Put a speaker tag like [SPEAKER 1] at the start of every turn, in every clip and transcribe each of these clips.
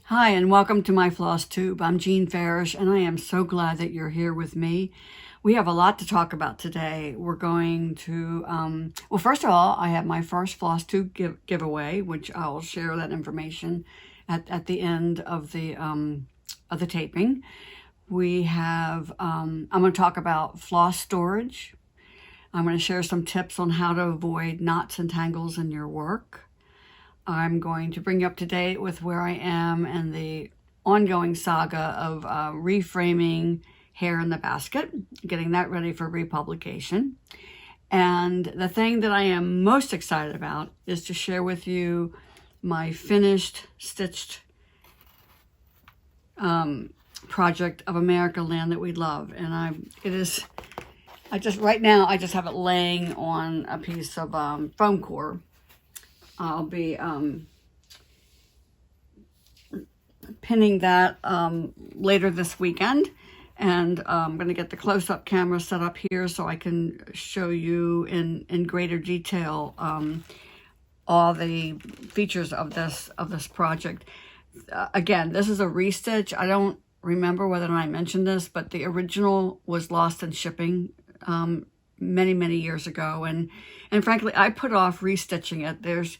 [SPEAKER 1] Hi, and welcome to my FlossTube. I'm Jean Farish, and I am so glad that you're here with me. We have a lot to talk about today. We're going to, well, first of all, I have my first FlossTube giveaway, which I'll share that information at the end of the taping. We have, I'm going to talk about floss storage. I'm going to share some tips on how to avoid knots and tangles in your work. I'm going to bring you up to date with where I am and the ongoing saga of reframing Hair in the Basket, getting that ready for republication. And the thing that I am most excited about is to share with you my finished stitched project of America Land That We Love. And right now I just have it laying on a piece of foam core. I'll be pinning that later this weekend, and I'm going to get the close-up camera set up here so I can show you in greater detail all the features of this project. Again, this is a restitch. I don't remember whether or not I mentioned this, but the original was lost in shipping many years ago, and frankly I put off restitching it. There's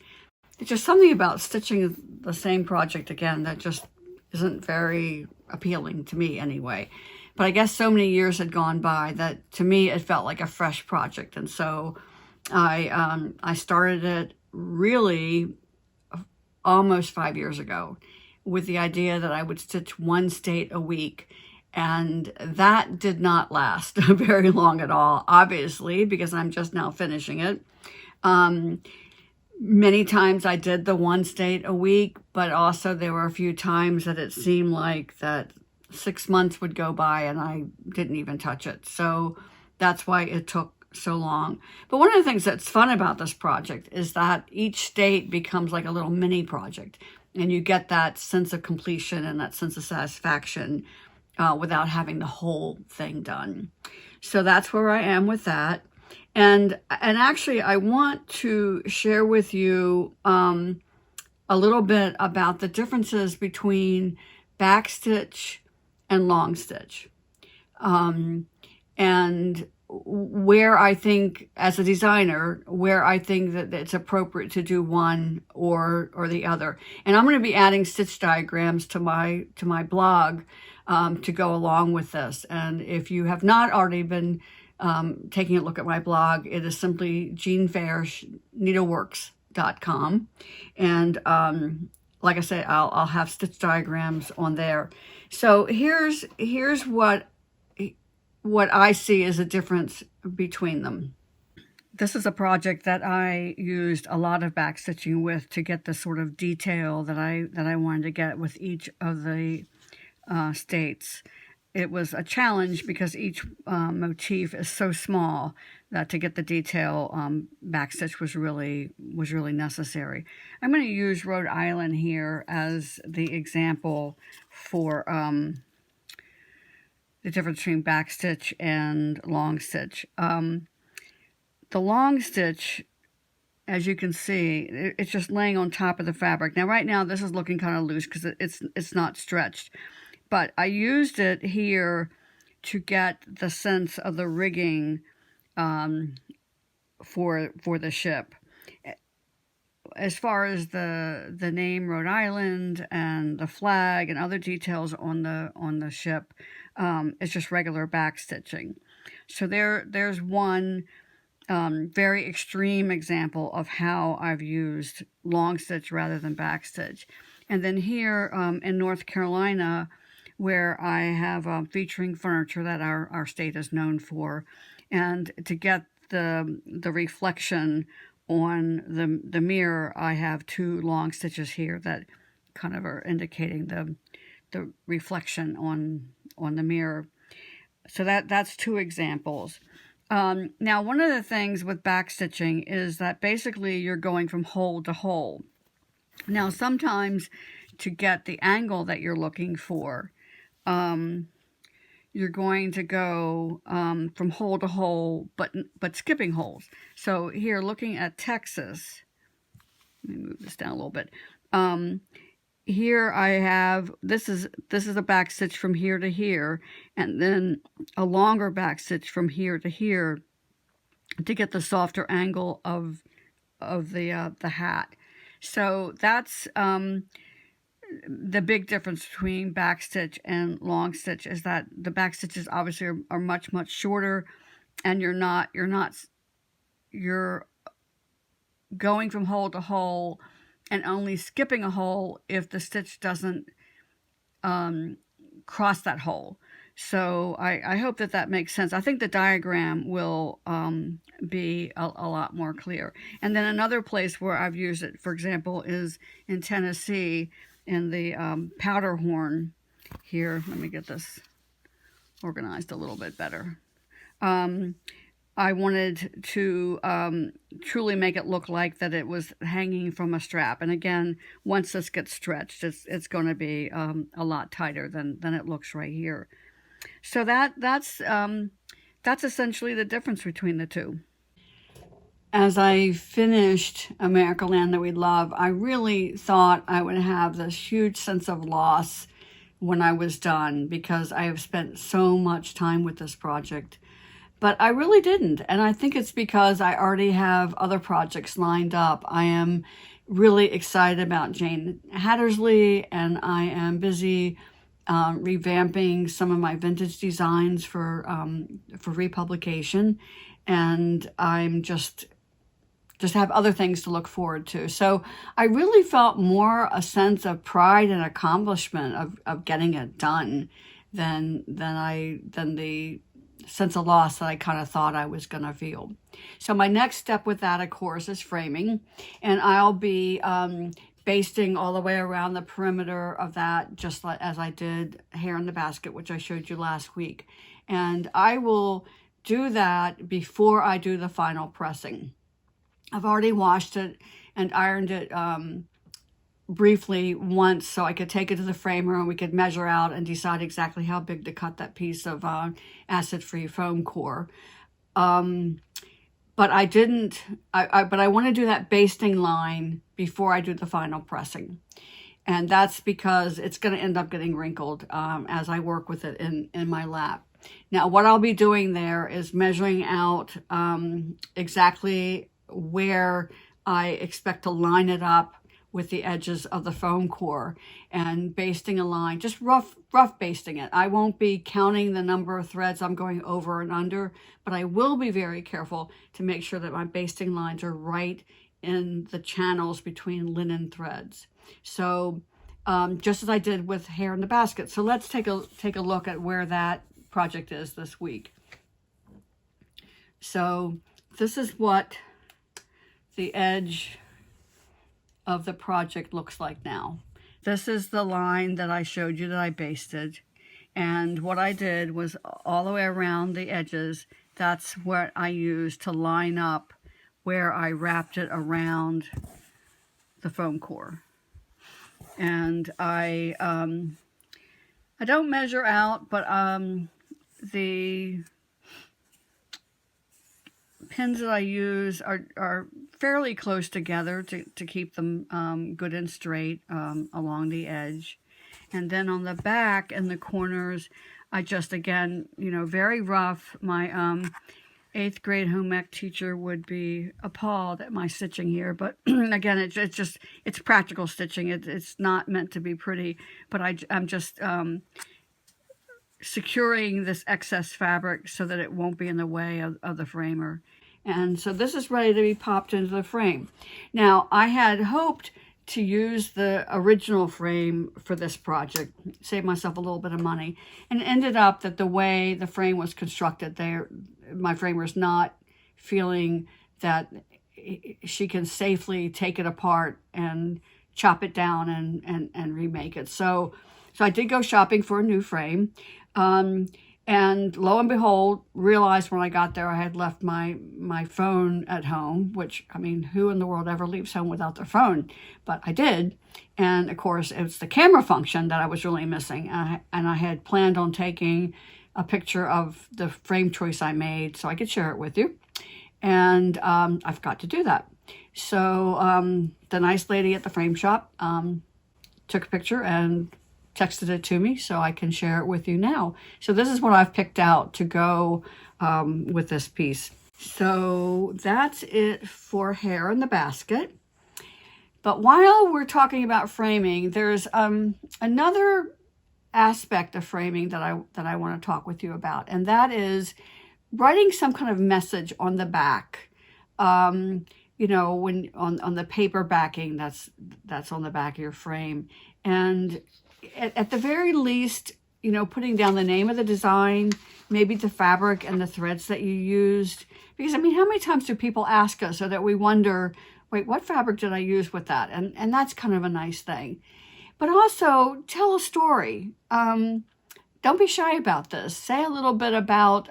[SPEAKER 1] just something about stitching the same project again that just isn't very appealing to me anyway. But I guess so many years had gone by that to me it felt like a fresh project, and so I started it really almost 5 years ago with the idea that I would stitch one state a week. And that did not last very long at all, obviously, because I'm just now finishing it. Many times I did the one state a week, but also there were a few times that it seemed like that 6 months would go by and I didn't even touch it. So that's why it took so long. But one of the things that's fun about this project is that each state becomes like a little mini project, and you get that sense of completion and that sense of satisfaction without having the whole thing done. So that's where I am with that. And actually, I want to share with you a little bit about the differences between backstitch and long stitch. And where I think, as a designer, where I think that it's appropriate to do one or the other. And I'm going to be adding stitch diagrams to my blog to go along with this. And if you have not already been taking a look at my blog, it is simply jeanfarishneedleworks.com. And like I say, I'll have stitch diagrams on there. So here's what I see as a difference between them. This is a project that I used a lot of backstitching with to get the sort of detail that I wanted to get with each of the states. It was a challenge because each motif is so small that to get the detail, backstitch was really necessary. I'm going to use Rhode Island here as the example for the difference between backstitch and long stitch. The long stitch, as you can see, it's just laying on top of the fabric. Now, right now, this is looking kind of loose because it's not stretched. But I used it here to get the sense of the rigging for the ship. As far as the name Rhode Island and the flag and other details on the ship, it's just regular backstitching. So there's one very extreme example of how I've used long stitch rather than backstitch. And then here in North Carolina, where I have featuring furniture that our state is known for, and to get the reflection on the mirror, I have two long stitches here that kind of are indicating the reflection on the mirror. So that's two examples. Now, one of the things with backstitching is that basically you're going from hole to hole. Now, sometimes to get the angle that you're looking for, you're going to go from hole to hole, but skipping holes. So here, looking at Texas, let me move this down a little bit. here I have, this is a back stitch from here to here, and then a longer back stitch from here to here to get the softer angle of the hat. So that's the big difference between backstitch and long stitch, is that the back stitches obviously are much shorter, and you're going from hole to hole and only skipping a hole if the stitch doesn't cross that hole. So I hope that makes sense. I think the diagram will be a lot more clear. And then another place where I've used it, for example, is in Tennessee in the powder horn here. Let me get this organized a little bit better. I wanted to truly make it look like that it was hanging from a strap. And again, once this gets stretched, it's going to be a lot tighter than it looks right here. So that's essentially the difference between the two. As I finished America Land That We Love, I really thought I would have this huge sense of loss when I was done, because I have spent so much time with this project. But I really didn't, and I think it's because I already have other projects lined up. I am really excited about Jane Hattersley, and I am busy revamping some of my vintage designs for republication, and I'm just have other things to look forward to. So I really felt more a sense of pride and accomplishment of getting it done than the sense of loss that I kind of thought I was going to feel. So my next step with that, of course, is framing, and I'll be basting all the way around the perimeter of that, just like as I did Hair in the Basket, which I showed you last week. And I will do that before I do the final pressing. I've already washed it and ironed it briefly once, so I could take it to the framer and we could measure out and decide exactly how big to cut that piece of acid-free foam core. But I didn't. But I want to do that basting line before I do the final pressing, and that's because it's going to end up getting wrinkled as I work with it in my lap. Now, what I'll be doing there is measuring out exactly where I expect to line it up with the edges of the foam core, and basting a line, just rough basting it. I won't be counting the number of threads I'm going over and under, but I will be very careful to make sure that my basting lines are right in the channels between linen threads. So just as I did with Hair in the Basket. So let's take a look at where that project is this week. So this is what the edge of the project looks like now. This is the line that I showed you that I basted, and what I did was all the way around the edges. That's what I used to line up where I wrapped it around the foam core. And I don't measure out, but the pins that I use are fairly close together to keep them good and straight along the edge. And then on the back and the corners, I just, again, very rough. My 8th grade home ec teacher would be appalled at my stitching here, but again, it's practical stitching. It's not meant to be pretty, but I'm just securing this excess fabric so that it won't be in the way of the framer. And so this is ready to be popped into the frame. Now, I had hoped to use the original frame for this project, save myself a little bit of money, and it ended up that the way the frame was constructed, my framer's not feeling that she can safely take it apart and chop it down and remake it. So I did go shopping for a new frame. And lo and behold, realized when I got there I had left my phone at home, which, I mean, who in the world ever leaves home without their phone? But I did. And of course, it's the camera function that I was really missing. And I had planned on taking a picture of the frame choice I made so I could share it with you. And I forgot to do that. So the nice lady at the frame shop took a picture and texted it to me so I can share it with you now. So this is what I've picked out to go with this piece. So that's it for hair in the basket. But while we're talking about framing, there's another aspect of framing that I want to talk with you about, and that is writing some kind of message on the back. You know, when on the paper backing that's on the back of your frame, and at the very least, you know, putting down the name of the design, maybe the fabric and the threads that you used. Because I mean, how many times do people ask us so that we wonder, wait, what fabric did I use with that? And that's kind of a nice thing. But also tell a story. Don't be shy about this. Say a little bit about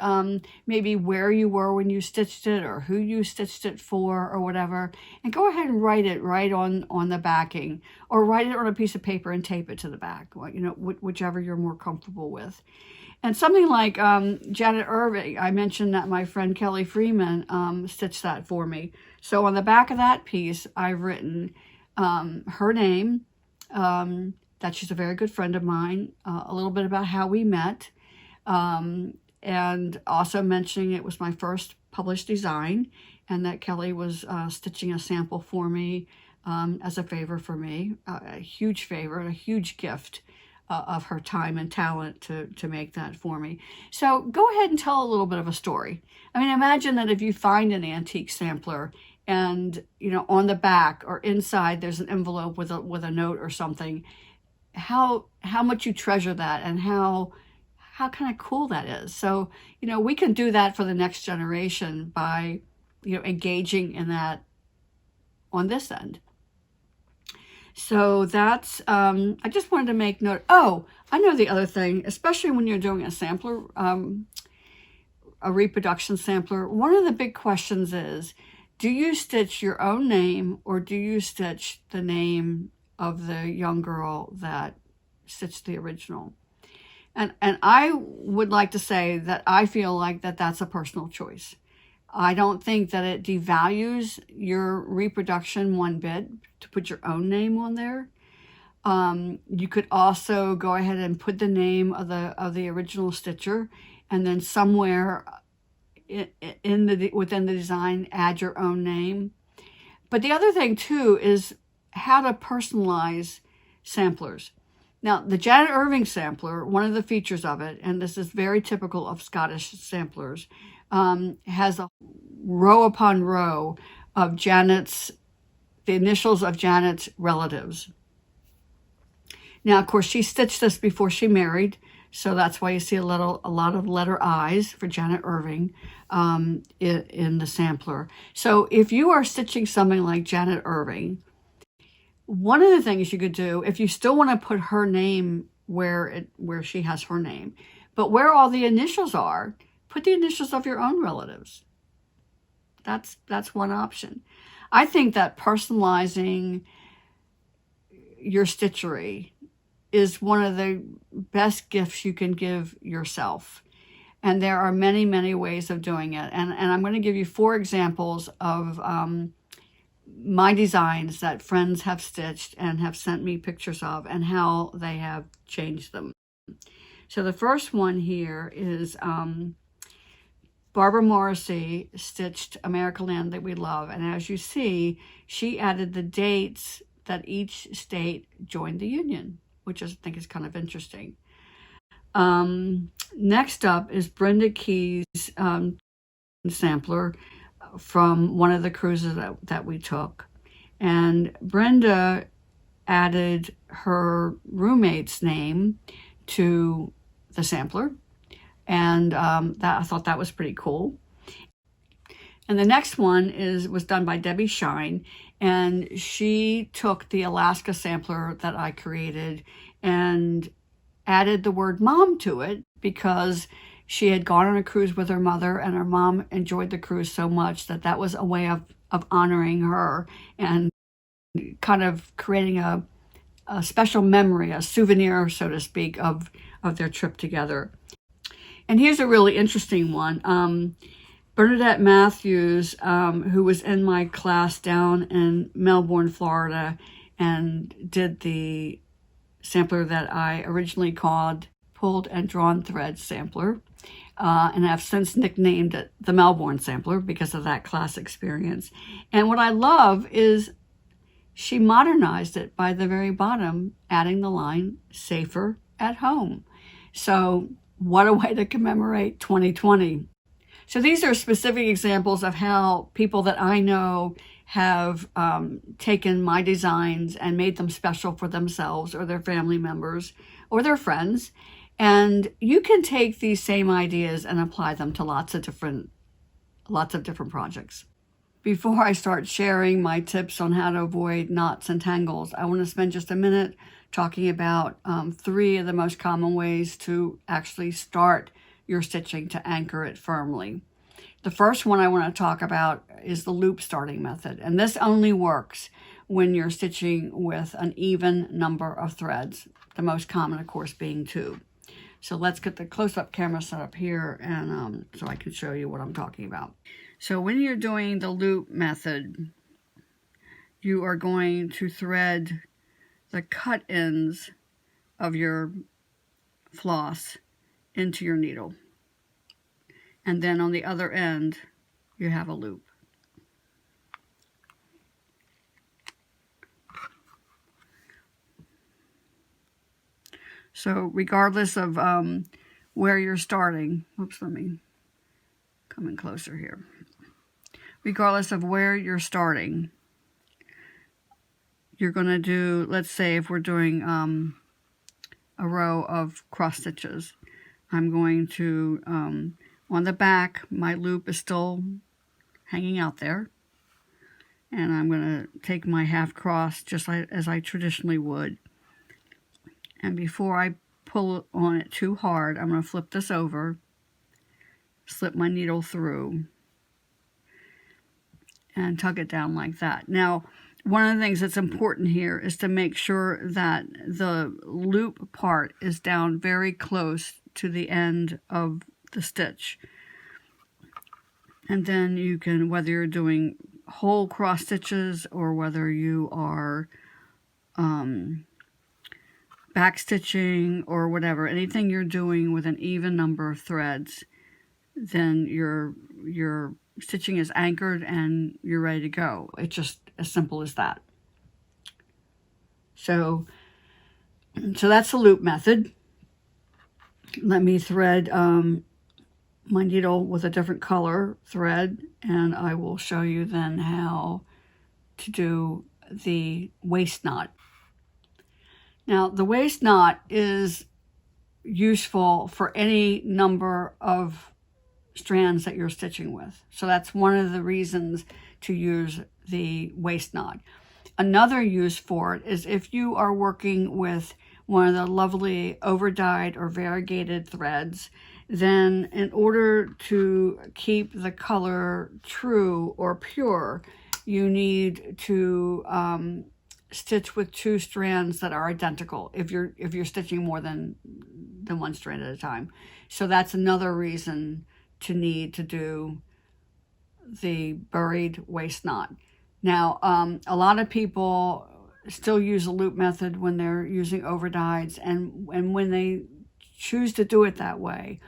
[SPEAKER 1] maybe where you were when you stitched it, or who you stitched it for, or whatever. And go ahead and write it right on the backing, or write it on a piece of paper and tape it to the back, you know, whichever you're more comfortable with. And something like Janet Irving, I mentioned that my friend Kelly Freeman stitched that for me. So on the back of that piece, I've written her name, that she's a very good friend of mine, a little bit about how we met, and also mentioning it was my first published design, and that Kelly was stitching a sample for me as a favor for me, a huge favor and a huge gift of her time and talent to make that for me. So go ahead and tell a little bit of a story. I mean, imagine that if you find an antique sampler and, you know, on the back or inside there's an envelope with a note or something, how much you treasure that, and how kind of cool that is. So, you know, we can do that for the next generation by, you know, engaging in that on this end. So that's, I just wanted to make note. Oh, I know the other thing, especially when you're doing a sampler, a reproduction sampler, one of the big questions is, do you stitch your own name, or do you stitch the name of the young girl that stitched the original? And I would like to say that I feel like that's a personal choice. I don't think that it devalues your reproduction one bit to put your own name on there. You could also go ahead and put the name of the original stitcher, and then somewhere within the design add your own name. But the other thing too is how to personalize samplers. Now, the Janet Irving sampler, one of the features of it, and this is very typical of Scottish samplers, has a row upon row of the initials of Janet's relatives. Now, of course, she stitched this before she married, so that's why you see a lot of letter I's for Janet Irving in the sampler. So if you are stitching something like Janet Irving, one of the things you could do, if you still want to put her name where she has her name, but where all the initials are, put the initials of your own relatives. That's one option. I think that personalizing your stitchery is one of the best gifts you can give yourself. And there are many, many ways of doing it. And I'm going to give you 4 examples of my designs that friends have stitched and have sent me pictures of, and how they have changed them. So the first one here is Barbara Morrissey stitched America Land That We Love. And as you see, she added the dates that each state joined the Union, which I think is kind of interesting. Next up is Brenda Key's sampler from one of the cruises that we took. And Brenda added her roommate's name to the sampler. And I thought that was pretty cool. And the next one was done by Debbie Shine, and she took the Alaska sampler that I created and added the word mom to it, because she had gone on a cruise with her mother, and her mom enjoyed the cruise so much that was a way of honoring her and kind of creating a special memory, a souvenir, so to speak, of their trip together. And here's a really interesting one. Bernadette Matthews, who was in my class down in Melbourne, Florida, and did the sampler that I originally called Pulled and Drawn Thread Sampler. And I've since nicknamed it the Melbourne Sampler because of that class experience. And what I love is she modernized it by the very bottom, adding the line, safer at home. So what a way to commemorate 2020. So these are specific examples of how people that I know have taken my designs and made them special for themselves or their family members or their friends. And you can take these same ideas and apply them to lots of different projects. Before I start sharing my tips on how to avoid knots and tangles, I want to spend just a minute talking about 3 of the most common ways to actually start your stitching to anchor it firmly. The first one I want to talk about is the loop starting method. And this only works when you're stitching with an even number of threads, the most common, of course, being 2. So let's get the close-up camera set up here and so I can show you what I'm talking about. So when you're doing the loop method, you are going to thread the cut ends of your floss into your needle. And then on the other end, you have a loop. So regardless of where you're starting, oops, let me come in closer here. Regardless of where you're starting, you're going to do, let's say if we're doing a row of cross stitches, I'm going to, on the back, my loop is still hanging out there. And I'm going to take my half cross just like as I traditionally would. And before I pull on it too hard, I'm going to flip this over, slip my needle through, and tug it down like that. Now, one of the things that's important here is to make sure that the loop part is down very close to the end of the stitch. And then you can, whether you're doing whole cross stitches or whether you are backstitching or whatever, anything you're doing with an even number of threads, then your stitching is anchored and you're ready to go. It's just as simple as that. So that's the loop method. Let me thread my needle with a different color thread, and I will show you then how to do the waist knot. Now, the waist knot is useful for any number of strands that you're stitching with. So that's one of the reasons to use the waist knot. Another use for it is if you are working with one of the lovely over-dyed or variegated threads, then in order to keep the color true or pure, you need to stitch with 2 strands that are identical if you're stitching more than one strand at a time. So that's another reason to need to do the buried waist knot. Now, a lot of people still use a loop method when they're using overdyes, and when they choose to do it that way,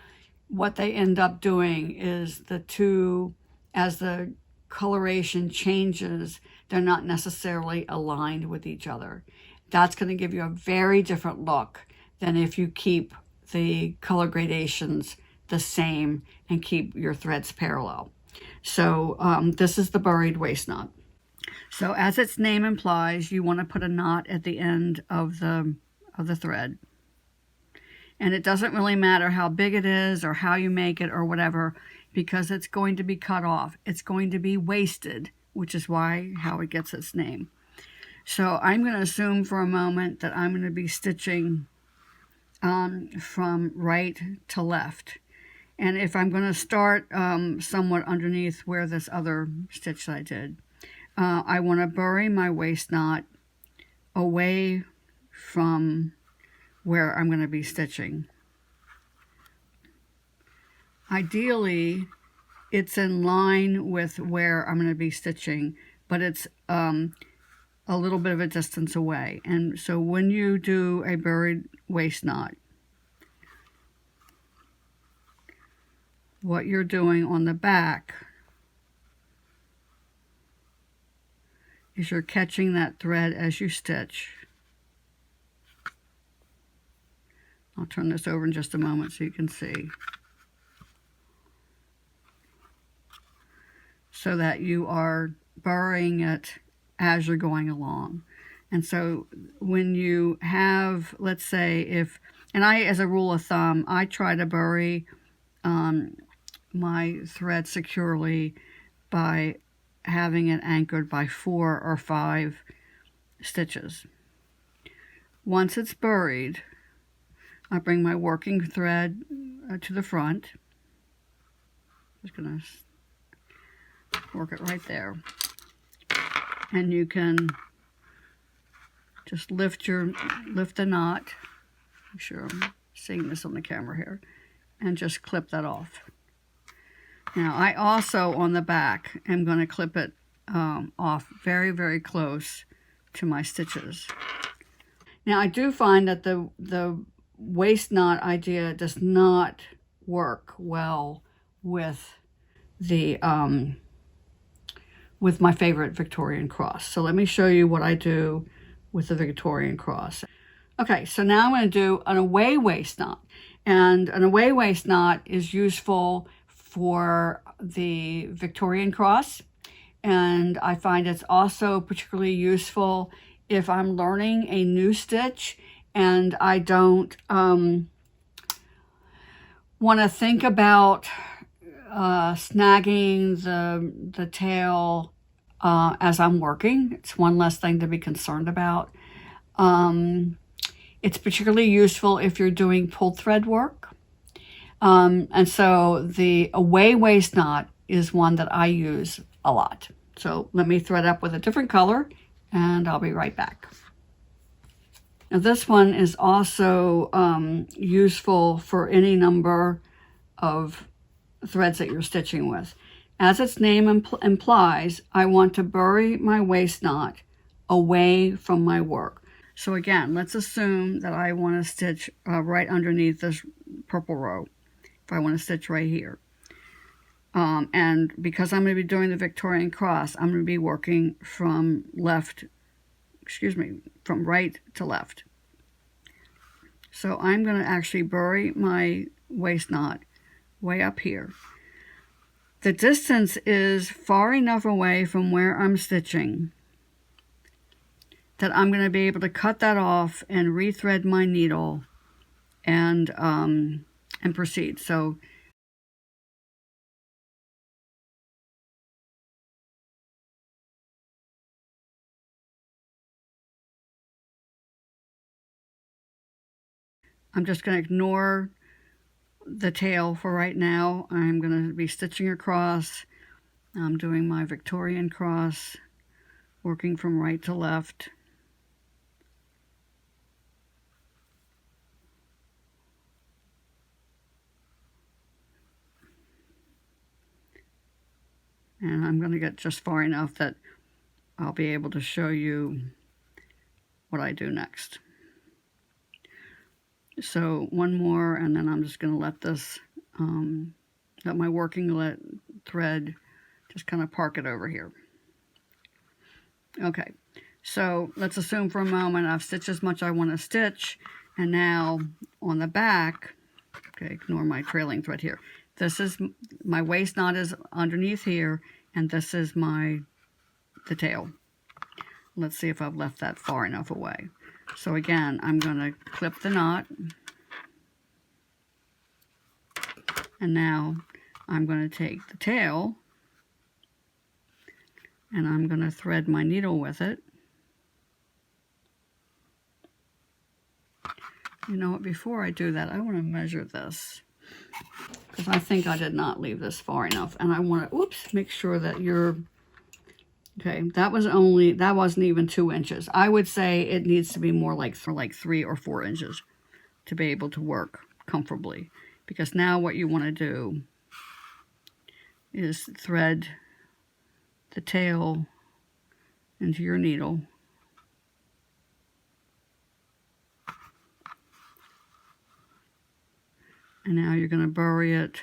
[SPEAKER 1] what they end up doing is the 2, as the coloration changes, they're not necessarily aligned with each other. That's going to give you a very different look than if you keep the color gradations the same and keep your threads parallel. So this is the buried waist knot. So as its name implies, you want to put a knot at the end of the thread. And it doesn't really matter how big it is or how you make it or whatever, because it's going to be cut off. It's going to be wasted, which is how it gets its name. So I'm going to assume for a moment that I'm going to be stitching from right to left. And if I'm going to start somewhat underneath where this other stitch I did, I want to bury my waist knot away from where I'm going to be stitching. Ideally, it's in line with where I'm going to be stitching, but it's a little bit of a distance away. And so when you do a buried waist knot, what you're doing on the back is you're catching that thread as you stitch. I'll turn this over in just a moment so you can see. So that you are burying it as you're going along. And so when you have, let's say if, and I, as a rule of thumb, I try to bury my thread securely by having it anchored by 4 or 5 stitches. Once it's buried, I bring my working thread to the front. Just gonna work it right there. And you can just lift the knot. I'm sure I'm seeing this on the camera here. And just clip that off. Now I also on the back am going to clip it off very, very close to my stitches. Now I do find that the waist knot idea does not work well with the with my favorite Victorian cross. So let me show you what I do with the Victorian cross. Okay, so now I'm going to do an away waist knot. And an away waist knot is useful for the Victorian cross. And I find it's also particularly useful if I'm learning a new stitch and I don't want to think about snagging the tail as I'm working. It's one less thing to be concerned about. It's particularly useful if you're doing pulled thread work. And so the away waist knot is one that I use a lot. So let me thread up with a different color and I'll be right back. Now this one is also useful for any number of threads that you're stitching with. As its name implies, I want to bury my waist knot away from my work. So again, let's assume that I want to stitch right underneath this purple row. If I want to stitch right here. And because I'm going to be doing the Victorian cross, I'm going to be working from from right to left. So I'm going to actually bury my waist knot way up here. The distance is far enough away from where I'm stitching that I'm going to be able to cut that off and rethread my needle and proceed. So I'm just going to ignore the tail for right now. I'm going to be stitching across. I'm doing my Victorian cross, working from right to left. And I'm going to get just far enough that I'll be able to show you what I do next. So one more, and then I'm just going to let this, let my working thread just kind of park it over here. Okay, so let's assume for a moment I've stitched as much as I want to stitch, and now on the back, okay, ignore my trailing thread here. This is, my waist knot is underneath here, and this is the tail. Let's see if I've left that far enough away. So again, I'm going to clip the knot. And now I'm going to take the tail and I'm going to thread my needle with it. You know what, before I do that, I want to measure this, because I think I did not leave this far enough, and I want to, make sure that you're, okay, that wasn't even 2 inches. I would say it needs to be more like 3 or 4 inches to be able to work comfortably, because now what you want to do is thread the tail into your needle And now you're going to bury it.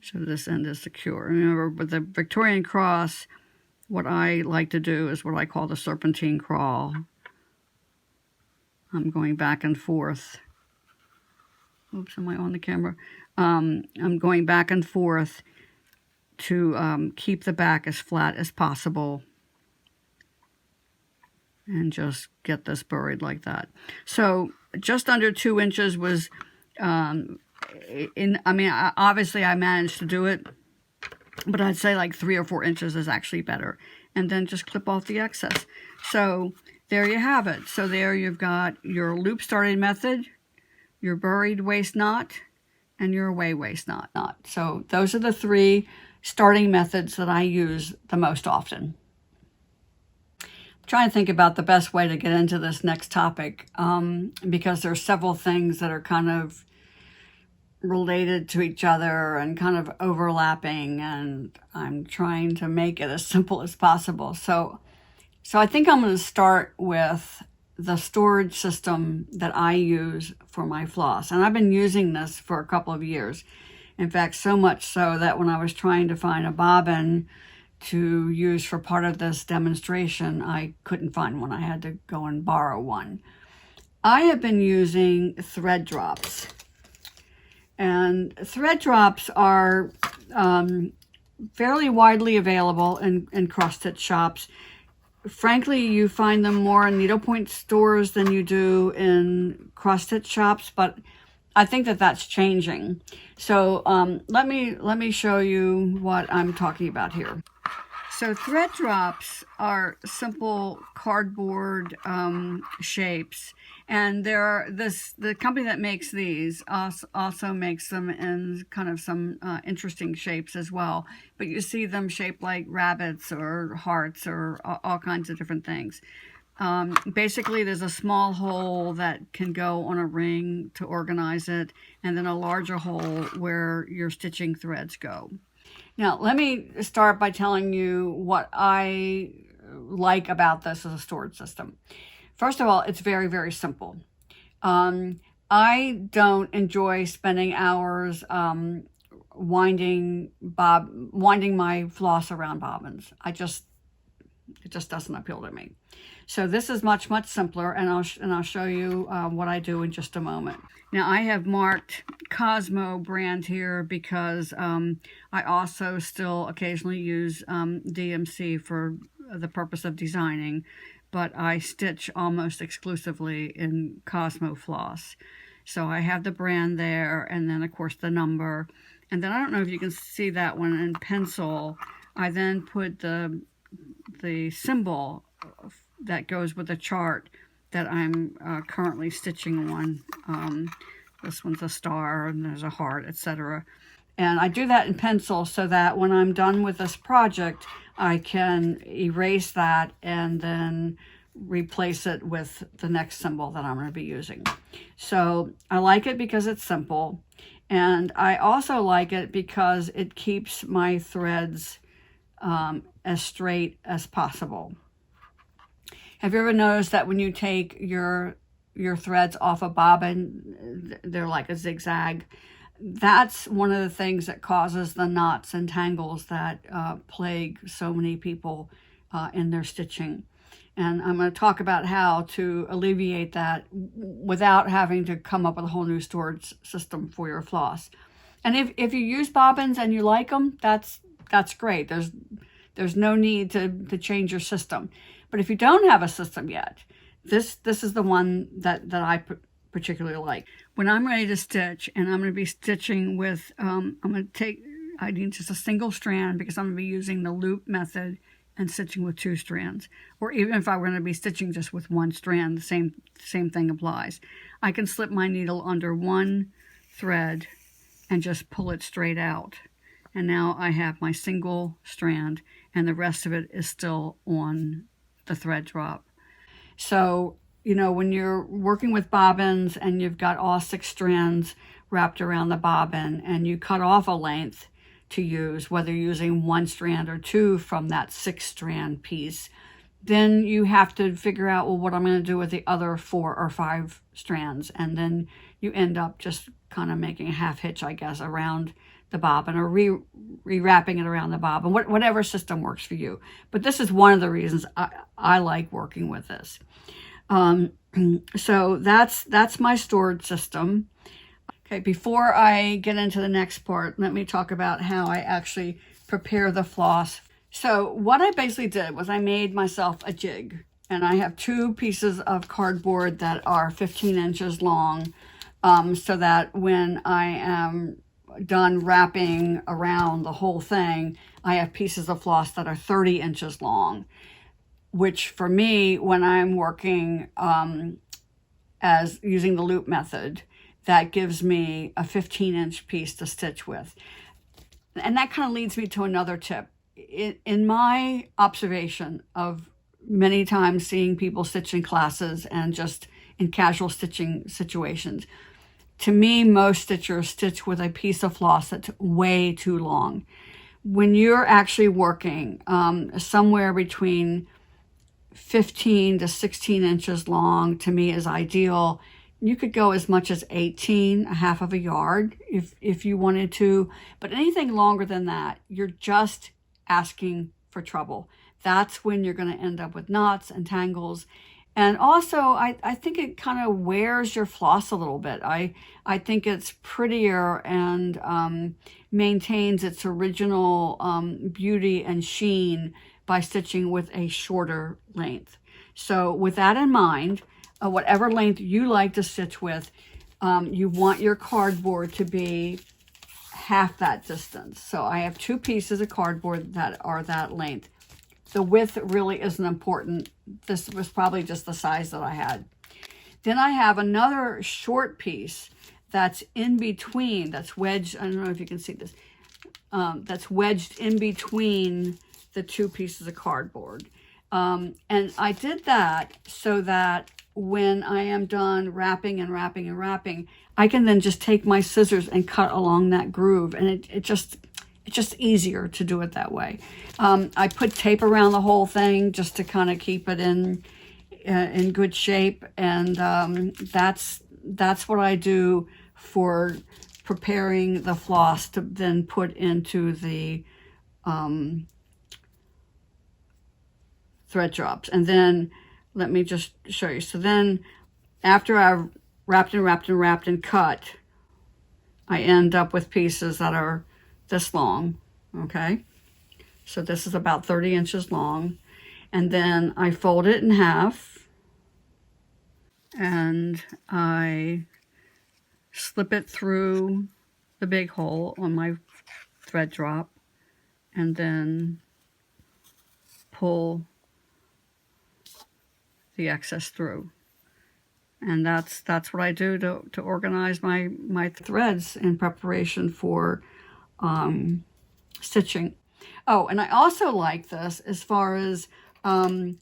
[SPEAKER 1] So this end is secure. Remember, with the Victorian cross, what I like to do is what I call the serpentine crawl. I'm going back and forth. Oops, am I on the camera? I'm going back and forth to keep the back as flat as possible. And just get this buried like that. So just under 2 inches was, obviously I managed to do it, but I'd say like 3 or 4 inches is actually better. And then just clip off the excess. So there you have it. So there you've got your loop starting method, your buried waist knot, and your away waist knot. So those are the 3 starting methods that I use the most often. Trying to think about the best way to get into this next topic because there's several things that are kind of related to each other and kind of overlapping, and I'm trying to make it as simple as possible. So I think I'm going to start with the storage system that I use for my floss. And I've been using this for a couple of years. In fact, so much so that when I was trying to find a bobbin to use for part of this demonstration, I couldn't find one. I had to go and borrow one. I have been using thread drops, and thread drops are fairly widely available in cross-stitch shops. Frankly, you find them more in needlepoint stores than you do in cross-stitch shops, but I think that that's changing. So let me show you what I'm talking about here. So thread drops are simple cardboard shapes, and the company that makes these also makes them in kind of some interesting shapes as well. But you see them shaped like rabbits or hearts or all kinds of different things. Basically, there's a small hole that can go on a ring to organize it, and then a larger hole where your stitching threads go. Now, let me start by telling you what I like about this as a storage system. First of all, it's very, very simple. I don't enjoy spending hours winding my floss around bobbins. It just doesn't appeal to me. So this is much, much simpler, and I'll show you what I do in just a moment. Now I have marked Cosmo brand here because I also still occasionally use DMC for the purpose of designing, but I stitch almost exclusively in Cosmo floss. So I have the brand there, and then of course the number, and then I don't know if you can see that one in pencil. I then put the symbol that goes with the chart that I'm currently stitching on. This one's a star, and there's a heart, etc. And I do that in pencil so that when I'm done with this project, I can erase that and then replace it with the next symbol that I'm going to be using. So I like it because it's simple, and I also like it because it keeps my threads as straight as possible. Have you ever noticed that when you take your threads off a bobbin, they're like a zigzag? That's one of the things that causes the knots and tangles that plague so many people in their stitching. And I'm going to talk about how to alleviate that without having to come up with a whole new storage system for your floss. And if you use bobbins and you like them, that's great. There's no need to change your system. But if you don't have a system yet, this is the one that I particularly like. When I'm ready to stitch, and I'm going to be stitching with, I need just a single strand because I'm going to be using the loop method and stitching with 2 strands. Or even if I were going to be stitching just with 1 strand, the same thing applies. I can slip my needle under 1 thread and just pull it straight out. And now I have my single strand, and the rest of it is still on the thread drop. So, you know, when you're working with bobbins and you've got all 6 strands wrapped around the bobbin, and you cut off a length to use, whether you're using 1 strand or 2 from that 6 strand piece, then you have to figure out, well, what I'm going to do with the other 4 or 5 strands. And then you end up just kind of making a half hitch, I guess, around the bobbin, or re-wrapping it around the bobbin, whatever system works for you. But this is one of the reasons I like working with this. So that's my storage system. Okay, before I get into the next part, let me talk about how I actually prepare the floss. So what I basically did was I made myself a jig, and I have 2 pieces of cardboard that are 15 inches long, so that when I am done wrapping around the whole thing, I have pieces of floss that are 30 inches long, which for me, when I'm working as using the loop method, that gives me a 15-inch piece to stitch with. And that kind of leads me to another tip. In my observation of many times seeing people stitch in classes and just in casual stitching situations, to me, most stitchers stitch with a piece of floss that's way too long. When you're actually working somewhere between 15 to 16 inches long, to me, is ideal. You could go as much as 18, a half of a yard if you wanted to, but anything longer than that, you're just asking for trouble. That's when you're going to end up with knots and tangles. And also, I think it kind of wears your floss a little bit. I think it's prettier and maintains its original beauty and sheen by stitching with a shorter length. So with that in mind, whatever length you like to stitch with, you want your cardboard to be half that distance. So I have 2 pieces of cardboard that are that length. The width really isn't important. This was probably just the size that I had. Then I have another short piece that's in between, that's wedged, I don't know if you can see this, that's wedged in between the 2 pieces of cardboard. And I did that so that when I am done wrapping and wrapping and wrapping, I can then just take my scissors and cut along that groove, and it's just easier to do it that way. I put tape around the whole thing just to kind of keep it in good shape, and that's what I do for preparing the floss to then put into the thread drops. And then let me just show you. So then after I've wrapped and wrapped and wrapped and cut, I end up with pieces that are this long, okay? So this is about 30 inches long. And then I fold it in half and I slip it through the big hole on my thread drop and then pull the excess through. And that's what I do to organize my threads in preparation for stitching. Oh, and I also like this as far as when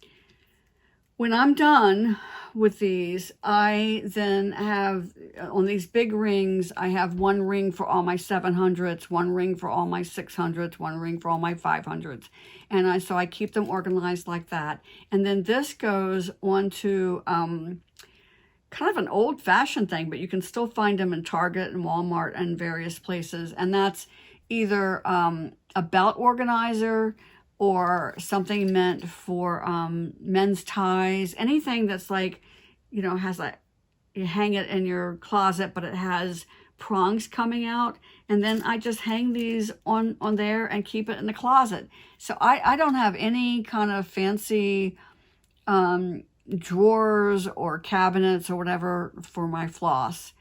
[SPEAKER 1] I'm done with these, I then have, on these big rings, I have 1 ring for all my 700s, 1 ring for all my 600s, 1 ring for all my 500s. And so I keep them organized like that. And then this goes onto kind of an old-fashioned thing, but you can still find them in Target and Walmart and various places. And that's either a belt organizer or something meant for men's ties, anything that's like, you know, has like, you hang it in your closet, but it has prongs coming out. And then I just hang these on there and keep it in the closet. So I don't have any kind of fancy drawers or cabinets or whatever for my floss.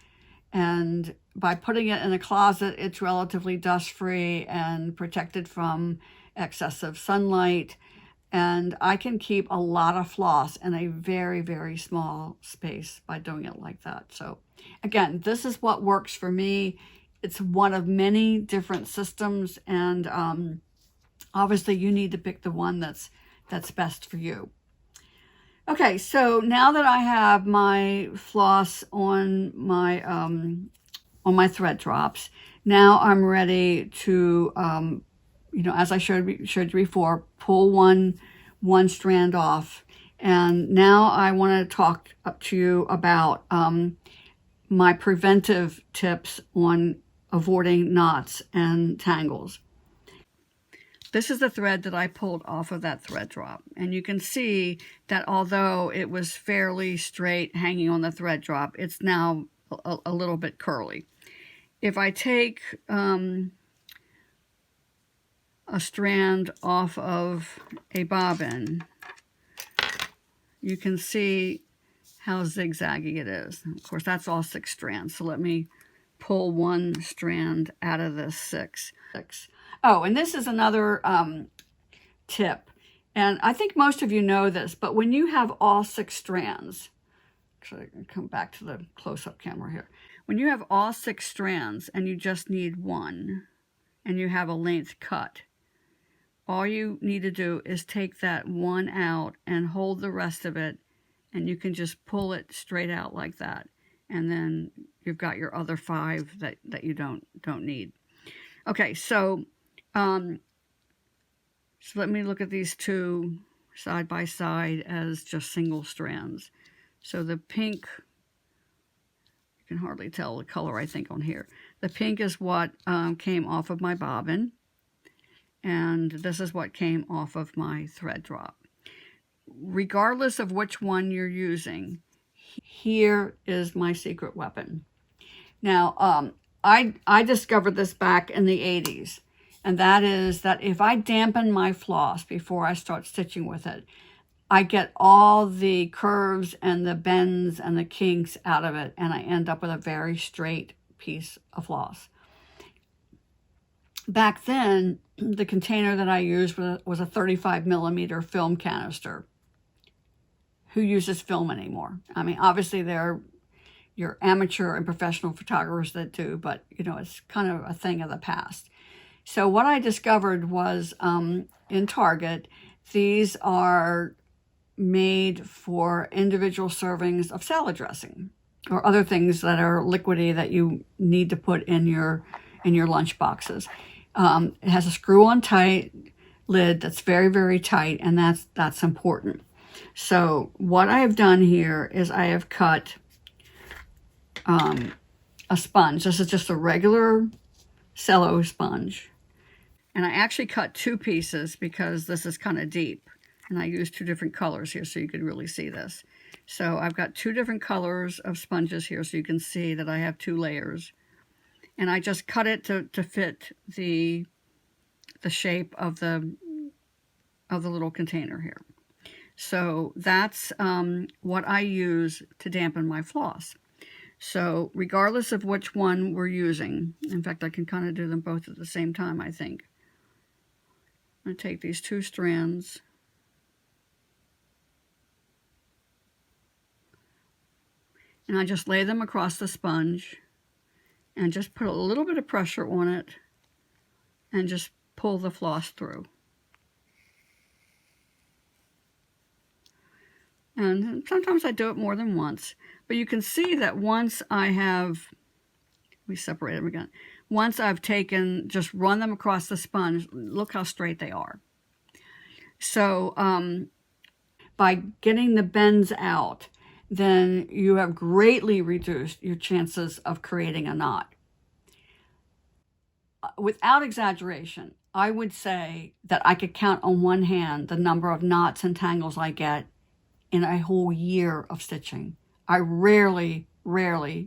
[SPEAKER 1] And by putting it in a closet, it's relatively dust-free and protected from excessive sunlight. And I can keep a lot of floss in a very, very small space by doing it like that. So again, this is what works for me. It's one of many different systems, and obviously you need to pick the one that's best for you. Okay, so now that I have my floss on my thread drops, now I'm ready to, you know, as I showed you before, pull one one strand off. And now I want to talk up to you about my preventive tips on avoiding knots and tangles. This is the thread that I pulled off of that thread drop. And you can see that although it was fairly straight hanging on the thread drop, it's now a little bit curly. If I take a strand off of a bobbin, you can see how zigzaggy it is. Of course, that's all 6 strands. So let me pull one strand out of the 6. Oh, and this is another tip. And I think most of you know this, but when you have all 6 strands, actually, I'm going to come back to the close-up camera here. When you have all 6 strands and you just need one, and you have a length cut, all you need to do is take that one out and hold the rest of it, and you can just pull it straight out like that. And then you've got your other 5 that you don't need. Okay, so let me look at these 2 side by side as just single strands. So the pink, you can hardly tell the color, I think, on here. The pink is what came off of my bobbin, and this is what came off of my thread drop. Regardless of which one you're using, here is my secret weapon. Now, I discovered this back in the 80s, and that is that if I dampen my floss before I start stitching with it, I get all the curves and the bends and the kinks out of it, and I end up with a very straight piece of floss. Back then, the container that I used was a 35mm film canister. Who uses film anymore? I mean, obviously there are your amateur and professional photographers that do, but you know, it's kind of a thing of the past. So what I discovered was in Target, these are made for individual servings of salad dressing or other things that are liquidy that you need to put in your lunch boxes. It has a screw-on tight lid that's very, very tight, and that's important. So what I have done here is I have cut a sponge. This is just a regular cello sponge. And I actually cut 2 pieces because this is kind of deep. And I used 2 different colors here so you could really see this. So I've got 2 different colors of sponges here so you can see that I have 2 layers. And I just cut it to fit the shape of the little container here. So that's what I use to dampen my floss. So regardless of which one we're using, in fact, I can kind of do them both at the same time, I think. I'm going to take these 2 strands and I just lay them across the sponge and just put a little bit of pressure on it and just pull the floss through. And sometimes I do it more than once, but you can see that once I have, we separate them again. Once I've taken, just run them across the sponge, look how straight they are. So by getting the bends out, then you have greatly reduced your chances of creating a knot. Without exaggeration, I would say that I could count on one hand the number of knots and tangles I get in a whole year of stitching. I rarely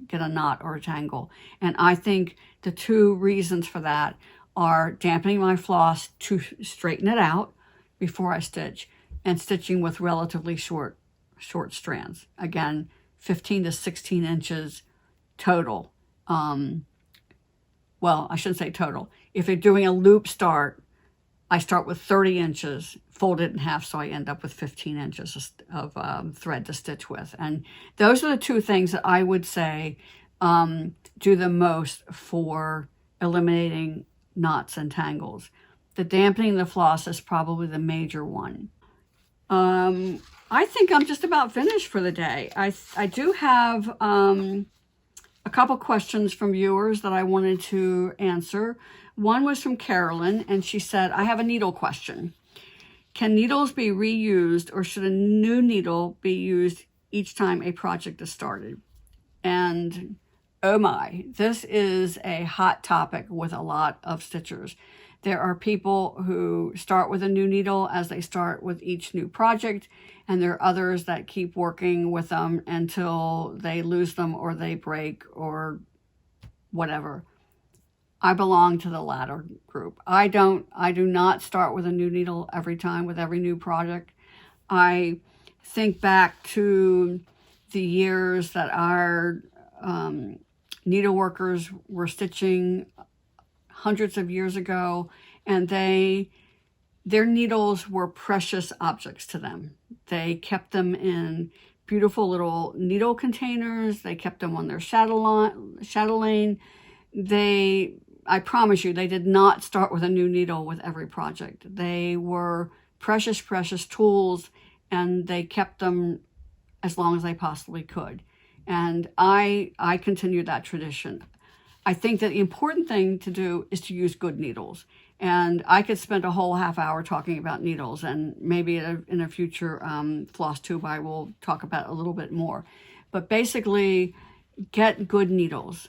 [SPEAKER 1] get a knot or a tangle. And I think the 2 reasons for that are dampening my floss to straighten it out before I stitch, and stitching with relatively short strands. Again, 15 to 16 inches total. Well, I shouldn't say total. If you're doing a loop start, I start with 30 inches, fold it in half, so I end up with 15 inches of thread to stitch with. And those are the 2 things that I would say do the most for eliminating knots and tangles. The dampening the floss is probably the major one. I think I'm just about finished for the day. I do have a couple questions from viewers that I wanted to answer. One was from Carolyn, and she said, I have a needle question. Can needles be reused, or should a new needle be used each time a project is started? And oh my, this is a hot topic with a lot of stitchers. There are people who start with a new needle as they start with each new project, and there are others that keep working with them until they lose them or they break or whatever. I belong to the latter group. I do not start with a new needle every time with every new project. I think back to the years that our needleworkers were stitching hundreds of years ago, and their needles were precious objects to them. They kept them in beautiful little needle containers. They kept them on their chatelaine. I promise you, they did not start with a new needle with every project. They were precious, precious tools, and they kept them as long as they possibly could. And I continue that tradition. I think that the important thing to do is to use good needles. And I could spend a whole half hour talking about needles, and maybe in a future FlossTube I will talk about a little bit more. But basically, get good needles.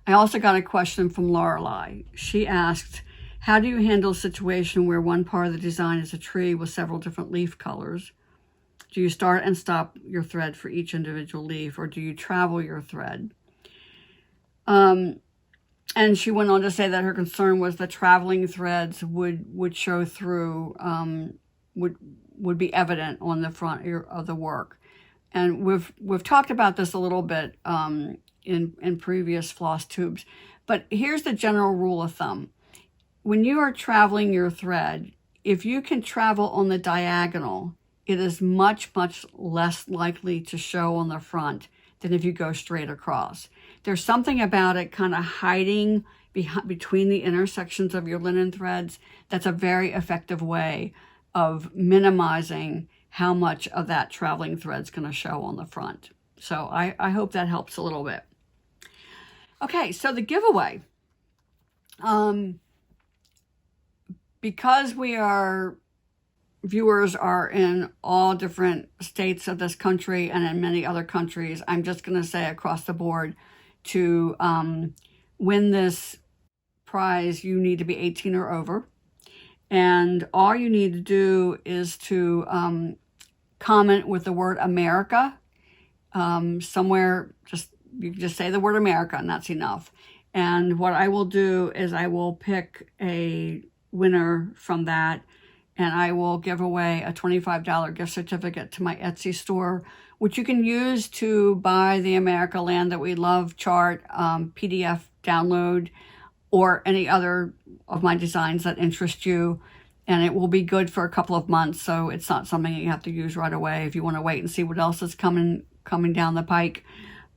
[SPEAKER 1] I also got a question from Lorelei. She asked, how do you handle a situation where one part of the design is a tree with several different leaf colors? Do you start and stop your thread for each individual leaf, or do you travel your thread? And she went on to say that her concern was that traveling threads would show through, would be evident on the front of the work. And we've talked about this a little bit in previous floss tubes, but here's the general rule of thumb. When you are traveling your thread, if you can travel on the diagonal, it is much, much less likely to show on the front than if you go straight across. There's something about it kind of hiding between the intersections of your linen threads that's a very effective way of minimizing how much of that traveling thread's going to show on the front. So I hope that helps a little bit. Okay, so the giveaway. Because viewers are in all different states of this country and in many other countries, I'm just going to say across the board, to win this prize, you need to be 18 or over. And all you need to do is to comment with the word America somewhere. You can just say the word America, and that's enough. And what I will do is I will pick a winner from that, and I will give away a $25 gift certificate to my Etsy store, which you can use to buy the America Land That We Love chart, PDF download, or any other of my designs that interest you. And it will be good for a couple of months, so it's not something that you have to use right away if you want to wait and see what else is coming down the pike.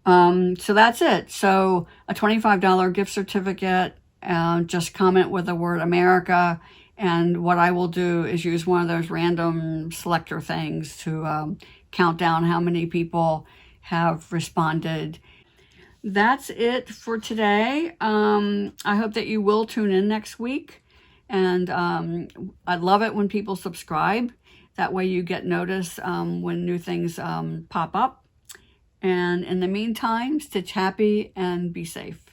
[SPEAKER 1] So that's it. So a $25 gift certificate, just comment with the word America. And what I will do is use one of those random selector things to count down how many people have responded. That's it for today. I hope that you will tune in next week. And I love it when people subscribe. That way you get notice when new things pop up. And in the meantime, stitch happy and be safe.